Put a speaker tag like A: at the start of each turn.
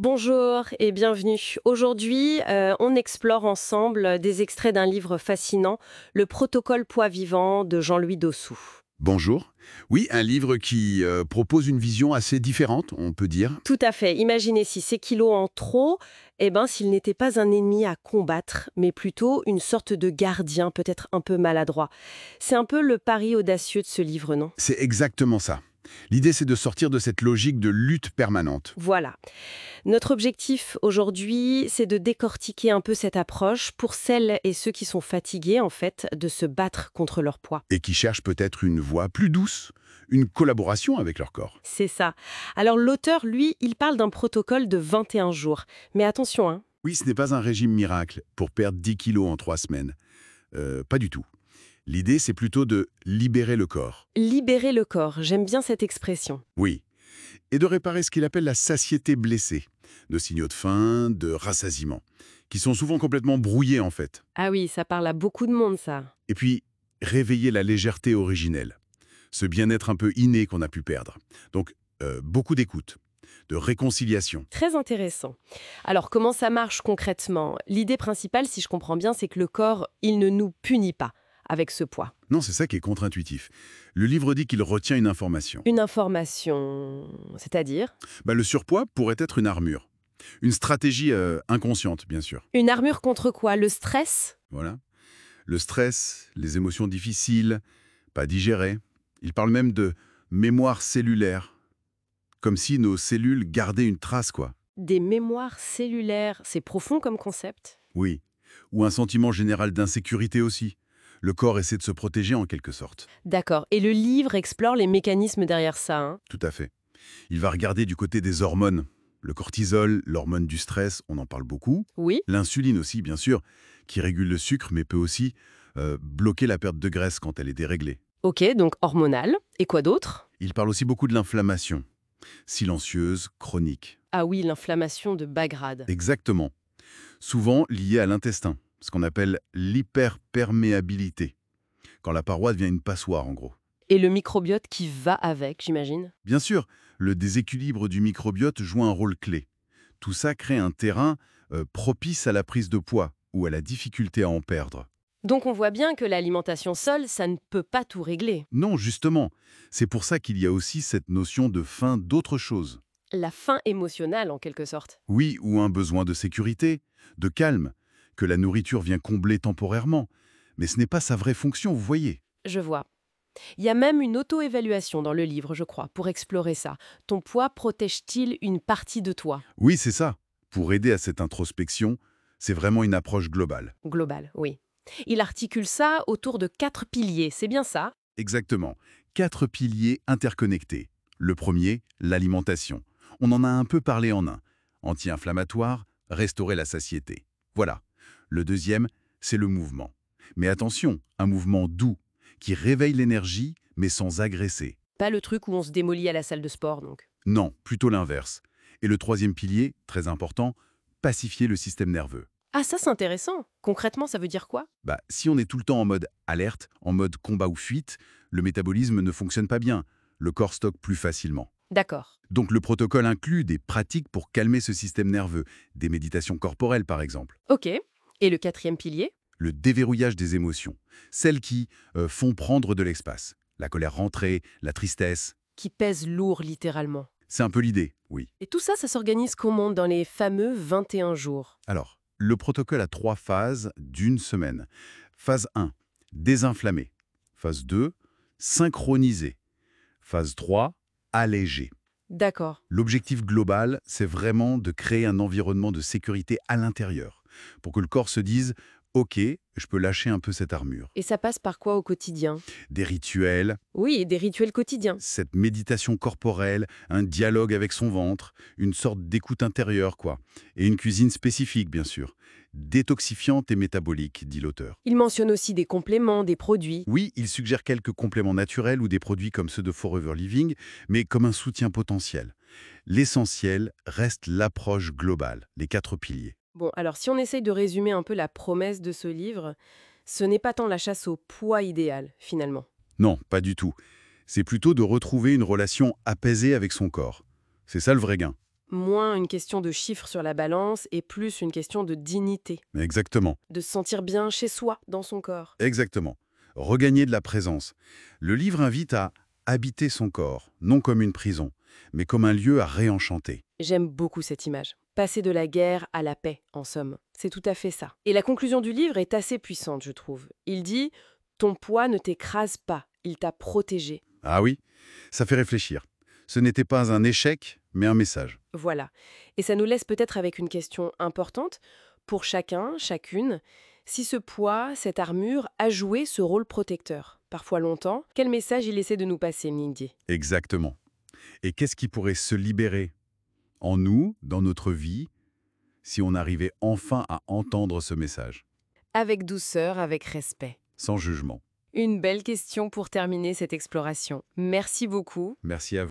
A: Bonjour et bienvenue. Aujourd'hui, on explore ensemble des extraits d'un livre fascinant, Le protocole poids vivant de Jean-Louis Dossou.
B: Bonjour. Oui, un livre qui propose une vision assez différente, on peut dire.
A: Tout à fait. Imaginez si ces kilos en trop, s'il n'était pas un ennemi à combattre, mais plutôt une sorte de gardien, peut-être un peu maladroit. C'est un peu le pari audacieux de ce livre, non?
B: C'est exactement ça. L'idée, c'est de sortir de cette logique de lutte permanente
A: Voilà. Notre objectif aujourd'hui, c'est de décortiquer un peu cette approche pour celles et ceux qui sont fatigués, en fait, de se battre contre leur poids.
B: et qui cherche peut-être une voie plus douce, une collaboration avec leur corps.
A: C'est ça. Alors l'auteur, lui, il parle d'un protocole de 21 jours. Mais attention, hein.
B: Oui, ce n'est pas un régime miracle pour perdre 10 kilos en 3 semaines. Pas du tout. L'idée, c'est plutôt de libérer le corps.
A: Libérer le corps, j'aime bien cette expression.
B: Oui. Et de réparer ce qu'il appelle la satiété blessée. De signaux de faim, de rassasiement. Qui sont souvent complètement brouillés en fait.
A: Ah oui, ça parle à beaucoup de monde, ça.
B: Et puis, réveiller la légèreté originelle. Ce bien-être un peu inné qu'on a pu perdre. Donc, beaucoup d'écoute, de réconciliation.
A: Très intéressant. Alors comment ça marche concrètement? L'idée principale, si je comprends bien, c'est que le corps, il ne nous punit pas avec ce poids.
B: Non, c'est ça qui est contre-intuitif. Le livre dit qu'il retient une information.
A: Une information, c'est-à-dire?
B: Le surpoids pourrait être une armure. Une stratégie inconsciente, bien sûr.
A: Une armure contre quoi? Le stress?
B: Voilà. Le stress, les émotions difficiles, pas digérées. Il parle même de mémoire cellulaire. Comme si nos cellules gardaient une trace, quoi.
A: Des mémoires cellulaires, c'est profond comme concept.
B: Oui. Ou un sentiment général d'insécurité aussi. Le corps essaie de se protéger en quelque sorte.
A: D'accord. Et le livre explore les mécanismes derrière ça, hein.
B: Tout à fait. Il va regarder du côté des hormones. Le cortisol, l'hormone du stress, on en parle beaucoup.
A: Oui.
B: L'insuline aussi, bien sûr, qui régule le sucre, mais peut aussi bloquer la perte de graisse quand elle est déréglée.
A: Ok, donc hormonal. Et quoi d'autre?
B: Il parle aussi beaucoup de l'inflammation. Silencieuse, chronique.
A: Ah oui, l'inflammation de bas grade.
B: Exactement. Souvent liée à l'intestin, ce qu'on appelle l'hyperperméabilité. Quand la paroi devient une passoire, en gros.
A: Et le microbiote qui va avec, j'imagine.
B: Bien sûr, le déséquilibre du microbiote joue un rôle clé. Tout ça crée un terrain propice à la prise de poids ou à la difficulté à en perdre.
A: Donc on voit bien que l'alimentation seule, ça ne peut pas tout régler.
B: Non, justement, c'est pour ça qu'il y a aussi cette notion de faim d'autre chose.
A: La faim émotionnelle, en quelque sorte.
B: Oui, ou un besoin de sécurité, de calme, que la nourriture vient combler temporairement. Mais ce n'est pas sa vraie fonction, vous voyez.
A: Je vois. Il y a même une auto-évaluation dans le livre, je crois, pour explorer ça. Ton poids protège-t-il une partie de toi?
B: Oui, c'est ça. Pour aider à cette introspection, c'est vraiment une approche globale.
A: Global, oui. Il articule ça autour de 4 piliers, c'est bien ça?
B: Exactement. 4 piliers interconnectés. Le premier, l'alimentation. On en a un peu parlé en un. Anti-inflammatoire, restaurer la satiété. Voilà. Le deuxième, c'est le mouvement. Mais attention, un mouvement doux, qui réveille l'énergie, mais sans agresser.
A: Pas le truc où on se démolit à la salle de sport, donc.
B: Non, plutôt l'inverse. Et le troisième pilier, très important, pacifier le système nerveux.
A: Ah, ça c'est intéressant. Concrètement, ça veut dire quoi?
B: Si on est tout le temps en mode alerte, en mode combat ou fuite, le métabolisme ne fonctionne pas bien. Le corps stocke plus facilement.
A: D'accord.
B: Donc le protocole inclut des pratiques pour calmer ce système nerveux, des méditations corporelles par exemple.
A: Ok. Et le quatrième pilier?
B: Le déverrouillage des émotions, celles qui font prendre de l'espace. La colère rentrée, la tristesse,
A: Qui pèse lourd, littéralement.
B: c'est un peu l'idée, oui.
A: Et tout ça, ça s'organise comment dans les fameux 21 jours?
B: Alors, le protocole a 3 phases d'une semaine. Phase 1, désinflammer. Phase 2, synchroniser. Phase 3, alléger.
A: D'accord.
B: L'objectif global, c'est vraiment de créer un environnement de sécurité à l'intérieur, pour que le corps se dise « Ok, je peux lâcher un peu cette armure
A: Et ça passe par quoi au quotidien? »
B: Des rituels,
A: Oui, et des rituels quotidiens.
B: cette méditation corporelle, un dialogue avec son ventre, une sorte d'écoute intérieure, quoi. Et une cuisine spécifique, bien sûr. Détoxifiante et métabolique, dit l'auteur.
A: Il mentionne aussi des compléments, des produits.
B: Oui, il suggère quelques compléments naturels ou des produits comme ceux de Forever Living, mais comme un soutien potentiel. L'essentiel reste l'approche globale, les 4 piliers.
A: Bon, alors si on essaye de résumer un peu la promesse de ce livre, ce n'est pas tant la chasse au poids idéal, finalement.
B: Non, pas du tout. C'est plutôt de retrouver une relation apaisée avec son corps. C'est ça le vrai gain.
A: Moins une question de chiffres sur la balance et plus une question de dignité,
B: Exactement,
A: de se sentir bien chez soi, dans son corps.
B: exactement. Regagner de la présence. Le livre invite à habiter son corps, non comme une prison, mais comme un lieu à réenchanter.
A: J'aime beaucoup cette image. Passer de la guerre à la paix, en somme. C'est tout à fait ça. Et la conclusion du livre est assez puissante, je trouve. Il dit « Ton poids ne t'écrase pas, il t'a protégé ».
B: Ah oui, ça fait réfléchir. Ce n'était pas un échec, mais un message.
A: Voilà. Et ça nous laisse peut-être avec une question importante pour chacun, chacune. Si ce poids, cette armure, a joué ce rôle protecteur, parfois longtemps, quel message il essaie de nous passer, Nindy?
B: Exactement. Et qu'est-ce qui pourrait se libérer en nous, dans notre vie, si on arrivait enfin à entendre ce message,
A: Avec douceur, avec respect.
B: sans jugement?
A: Une belle question pour terminer cette exploration. Merci beaucoup.
B: Merci à vous.